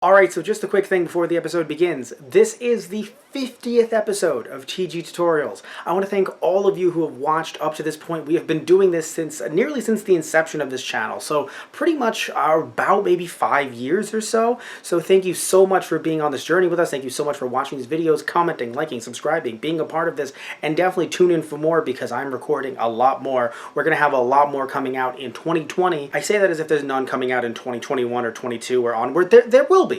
Alright, so just a quick thing before the episode begins. This is the 50th episode of TG Tutorials. I want to thank all of you who have watched up to this point. We have been doing this since nearly since the inception of this channel, so pretty much about maybe 5 years or so. So thank you so much for being on this journey with us. Thank you so much for watching these videos, commenting, liking, subscribing, being a part of this, and definitely tune in for more because I'm recording a lot more. We're going to have a lot more coming out in 2020. I say that as if there's none coming out in 2021 or 22 or onward. There will be.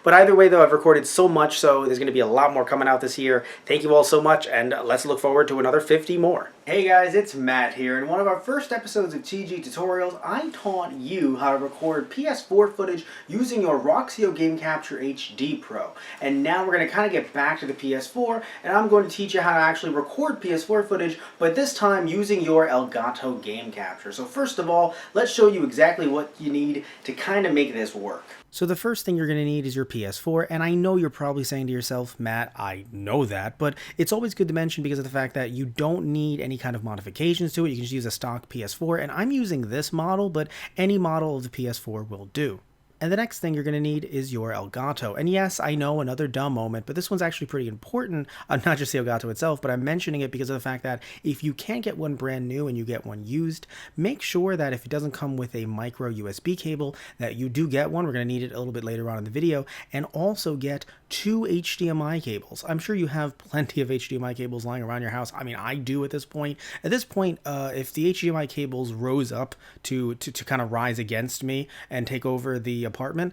But either way, though, I've recorded so much, so there's going to be a lot more coming out this year. Thank you all so much, and let's look forward to another 50 more. Hey guys, it's Matt here. In one of our first episodes of TG Tutorials, I taught you how to record PS4 footage using your Roxio Game Capture HD Pro. And now we're going to kind of get back to the PS4, and I'm going to teach you how to actually record PS4 footage, but this time using your Elgato Game Capture. So first of all, let's show you exactly what you need to kind of make this work. So the first thing you're going to need is your PS4, and I know you're probably saying to yourself, Matt, I know that, but it's always good to mention because of the fact that you don't need any kind of modifications to it. You can just use a stock PS4, and I'm using this model, but any model of the PS4 will do. And the next thing you're going to need is your Elgato. And yes, I know, another dumb moment, but this one's actually pretty important. Not just the Elgato itself, but I'm mentioning it because of the fact that if you can't get one brand new and you get one used, make sure that if it doesn't come with a micro USB cable, that you do get one. We're going to need it a little bit later on in the video. And also get 2 HDMI cables. I'm sure you have plenty of HDMI cables lying around your house. I mean, I do at this point. At this point, if the HDMI cables rose up to kind of rise against me and take over the apartment,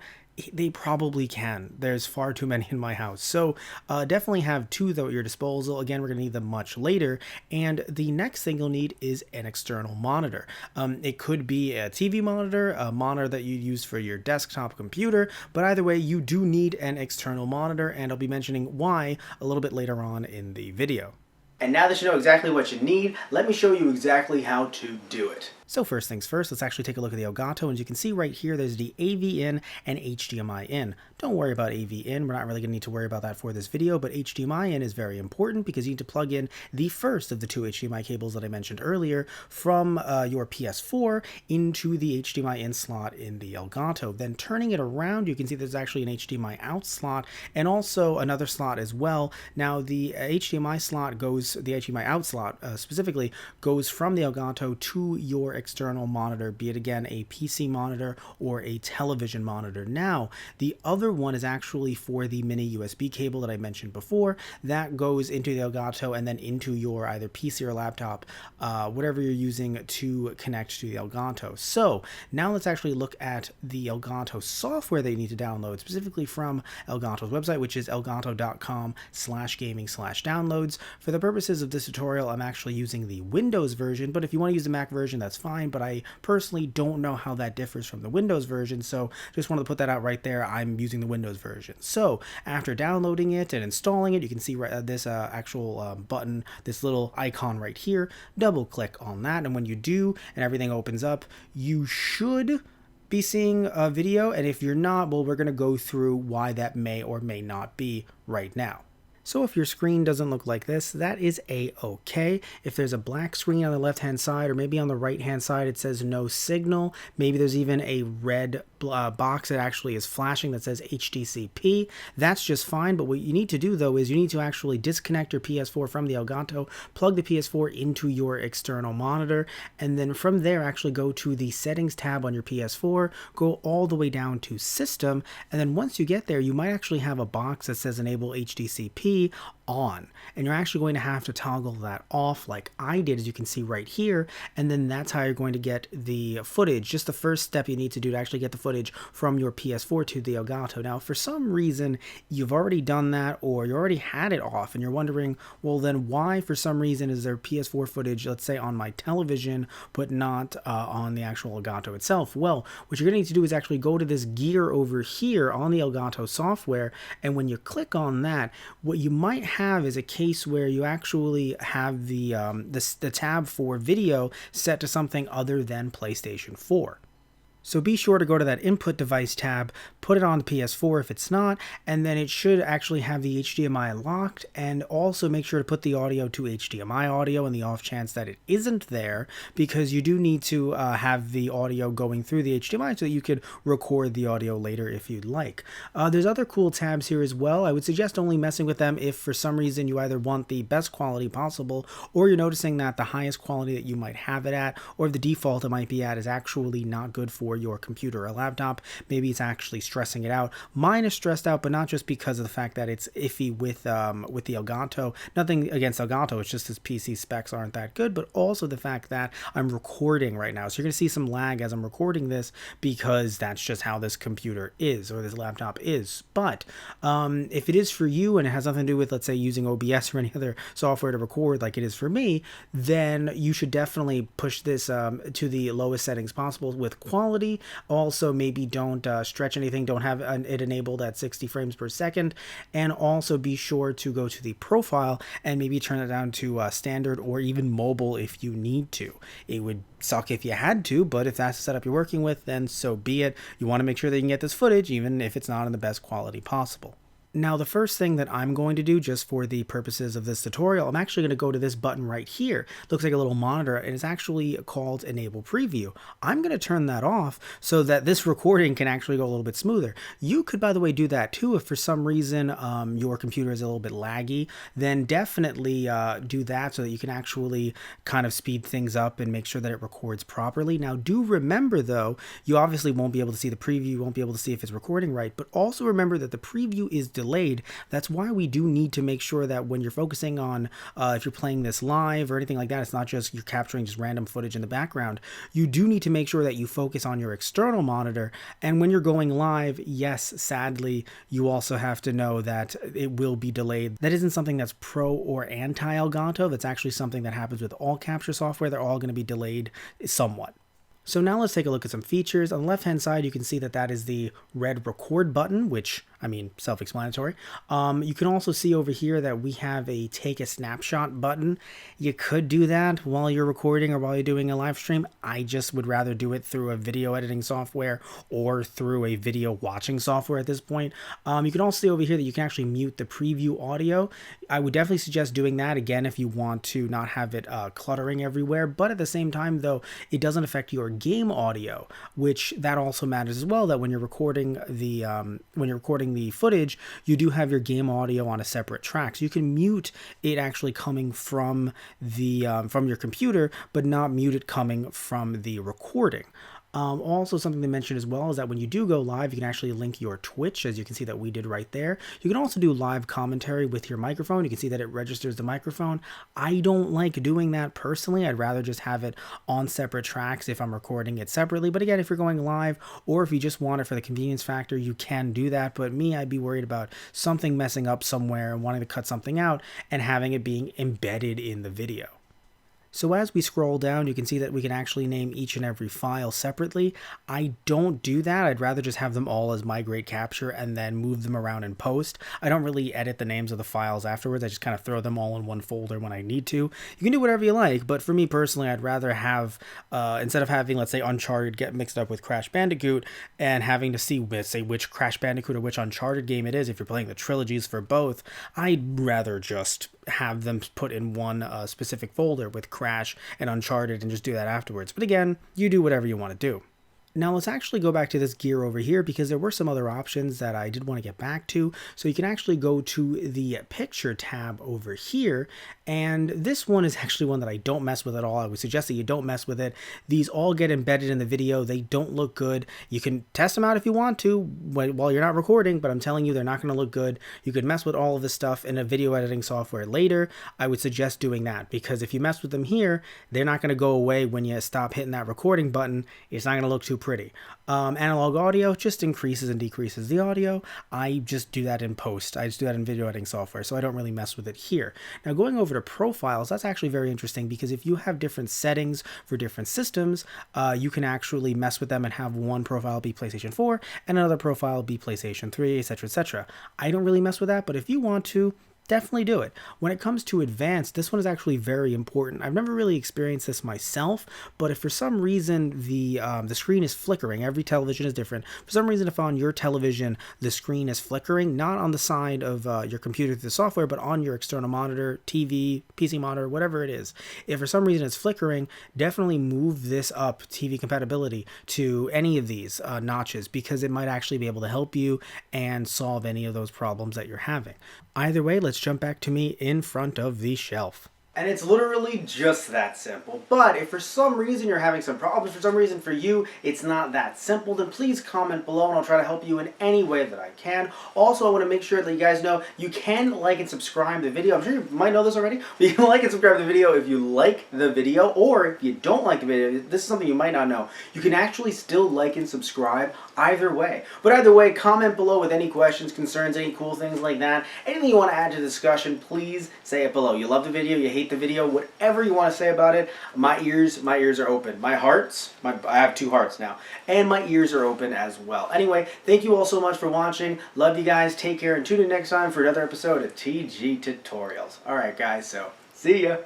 they probably can. There's far too many in my house. So definitely have 2 though at your disposal. Again, we're going to need them much later. And the next thing you'll need is an external monitor. It could be a TV monitor, a monitor that you use for your desktop computer, but either way, you do need an external monitor, and I'll be mentioning why a little bit later on in the video. And now that you know exactly what you need, let me show you exactly how to do it. So first things first, let's actually take a look at the Elgato. And as you can see right here, there's the AV in and HDMI in. Don't worry about AV in. We're not really going to need to worry about that for this video, but HDMI in is very important because you need to plug in the first of the 2 HDMI cables that I mentioned earlier from your PS4 into the HDMI in slot in the Elgato. Then turning it around, you can see there's actually an HDMI out slot and also another slot as well. Now the HDMI slot goes, the HDMI out slot specifically, goes from the Elgato to your external monitor, be it again a PC monitor or a television monitor. Now, the other one is actually for the mini USB cable that I mentioned before. That goes into the Elgato and then into your either PC or laptop, whatever you're using to connect to the Elgato. So now let's actually look at the Elgato software that you need to download, specifically from Elgato's website, which is elgato.com/gaming/downloads. For the purposes of this tutorial, I'm actually using the Windows version, but if you want to use the Mac version, that's fine. But I personally don't know how that differs from the Windows version, so just wanted to put that out right there. I'm using the Windows version. So after downloading it and installing it, you can see this actual button, this little icon right here. Double click on that, and when you do and everything opens up, you should be seeing a video, and if you're not, well, we're going to go through why that may or may not be right now. So if your screen doesn't look like this, that is a-okay. If there's a black screen on the left-hand side or maybe on the right-hand side it says no signal, maybe there's even a red box that actually is flashing that says HDCP, that's just fine. But what you need to do though is you need to actually disconnect your PS4 from the Elgato, plug the PS4 into your external monitor, and then from there actually go to the settings tab on your PS4, go all the way down to system, and then once you get there, you might actually have a box that says enable HDCP on, and you're actually going to have to toggle that off like I did, as you can see right here, and then that's how you're going to get the footage. Just the first step you need to do to actually get the footage from your PS4 to the Elgato. Now, if for some reason you've already done that or you already had it off and you're wondering, well, then why for some reason is there PS4 footage, let's say on my television, but not on the actual Elgato itself? Well, what you're going to need to do is actually go to this gear over here on the Elgato software, and when you click on that, what you might have is a case where you actually have the tab for video set to something other than PlayStation 4. So be sure to go to that input device tab, put it on the PS4 if it's not, and then it should actually have the HDMI locked, and also make sure to put the audio to HDMI audio in the off chance that it isn't there, because you do need to have the audio going through the HDMI so that you could record the audio later if you'd like. There's other cool tabs here as well. I would suggest only messing with them if for some reason you either want the best quality possible, or you're noticing that the highest quality that you might have it at, or the default it might be at, is actually not good for your computer or laptop. Maybe it's actually stressing it out. Mine is stressed out, but not just because of the fact that it's iffy with the Elgato. Nothing against Elgato, it's just his PC specs aren't that good, but also the fact that I'm recording right now. So you're going to see some lag as I'm recording this, because that's just how this computer is, or this laptop is. But if it is for you and it has nothing to do with, let's say, using OBS or any other software to record like it is for me, then you should definitely push this to the lowest settings possible with quality. Also, maybe don't stretch anything, don't have it enabled at 60 frames per second, and also be sure to go to the profile and maybe turn it down to standard or even mobile if you need to. It would suck if you had to, but if that's the setup you're working with, then so be it. You want to make sure that you can get this footage even if it's not in the best quality possible. Now, the first thing that I'm going to do, just for the purposes of this tutorial, I'm actually going to go to this button right here. It looks like a little monitor, and it's actually called Enable Preview. I'm going to turn that off so that this recording can actually go a little bit smoother. You could, by the way, do that too. If for some reason your computer is a little bit laggy, then definitely do that so that you can actually kind of speed things up and make sure that it records properly. Now, do remember, though, you obviously won't be able to see the preview. You won't be able to see if it's recording right, but also remember that the preview is delayed. That's why we do need to make sure that when you're focusing on if you're playing this live or anything like that, it's not just you're capturing just random footage in the background. You do need to make sure that you focus on your external monitor, and when you're going live, yes, sadly, you also have to know that it will be delayed. That isn't something that's pro or anti Elgato. That's actually something that happens with all capture software. They're all going to be delayed somewhat. So now let's take a look at some features. On the left hand side, you can see that that is the red record button, which, I mean, self-explanatory. You can also see over here that we have a take a snapshot button. You could do that while you're recording or while you're doing a live stream. I just would rather do it through a video editing software or through a video watching software at this point. You can also see over here that you can actually mute the preview audio. I would definitely suggest doing that, again, if you want to not have it cluttering everywhere. But at the same time, though, it doesn't affect your game audio, which that also matters as well, that when you're recording the footage, you do have your game audio on a separate track. So you can mute it actually coming from your computer, but not mute it coming from the recording. Also, something to mention as well is that when you do go live, you can actually link your Twitch, as you can see that we did right there. You can also do live commentary with your microphone. You can see that it registers the microphone. I don't like doing that personally. I'd rather just have it on separate tracks if I'm recording it separately. But again, if you're going live or if you just want it for the convenience factor, you can do that. But me, I'd be worried about something messing up somewhere and wanting to cut something out and having it being embedded in the video. So as we scroll down, you can see that we can actually name each and every file separately. I don't do that. I'd rather just have them all as migrate capture and then move them around in post. I don't really edit the names of the files afterwards. I just kind of throw them all in one folder when I need to. You can do whatever you like, but for me personally, I'd rather have, instead of having, let's say, Uncharted get mixed up with Crash Bandicoot and having to see, say, which Crash Bandicoot or which Uncharted game it is, if you're playing the trilogies for both, I'd rather just have them put in one specific folder with Crash and Uncharted and just do that afterwards. But again, you do whatever you want to do. Now let's actually go back to this gear over here, because there were some other options that I did want to get back to. So you can actually go to the picture tab over here, and this one is actually one that I don't mess with at all. I would suggest that you don't mess with it. These all get embedded in the video. They don't look good. You can test them out if you want to while you're not recording, but I'm telling you, they're not going to look good. You could mess with all of this stuff in a video editing software later. I would suggest doing that, because if you mess with them here, they're not going to go away when you stop hitting that recording button. It's not going to look too pretty. Analog audio just increases and decreases the audio. I just do that in post. I just do that in video editing software, so I don't really mess with it here. Now, going over to profiles, that's actually very interesting, because if you have different settings for different systems, you can actually mess with them and have one profile be PlayStation 4 and another profile be PlayStation 3, etc., etc. I don't really mess with that, but if you want to, definitely do it. When it comes to advanced, this one is actually very important. I've never really experienced this myself, but if for some reason the screen is flickering, every television is different. For some reason, if on your television the screen is flickering, not on the side of your computer through the software, but on your external monitor, TV, PC monitor, whatever it is, if for some reason it's flickering, definitely move this up TV compatibility to any of these notches, because it might actually be able to help you and solve any of those problems that you're having. Either way, let's jump back to me in front of the shelf. And it's literally just that simple. But if for some reason you're having some problems, for some reason for you it's not that simple, then please comment below and I'll try to help you in any way that I can. Also, I want to make sure that you guys know you can like and subscribe the video. I'm sure you might know this already, but you can like and subscribe the video if you like the video, or if you don't like the video, this is something you might not know. You can actually still like and subscribe either way. But either way, comment below with any questions, concerns, any cool things like that. Anything you want to add to the discussion, please say it below. You love the video, you hate the video, whatever you want to say about it. My ears are open. I have two hearts now, and my ears are open as well. Anyway, thank you all so much for watching. Love you guys. Take care and tune in next time for another episode of TG Tutorials. Alright guys, so see ya.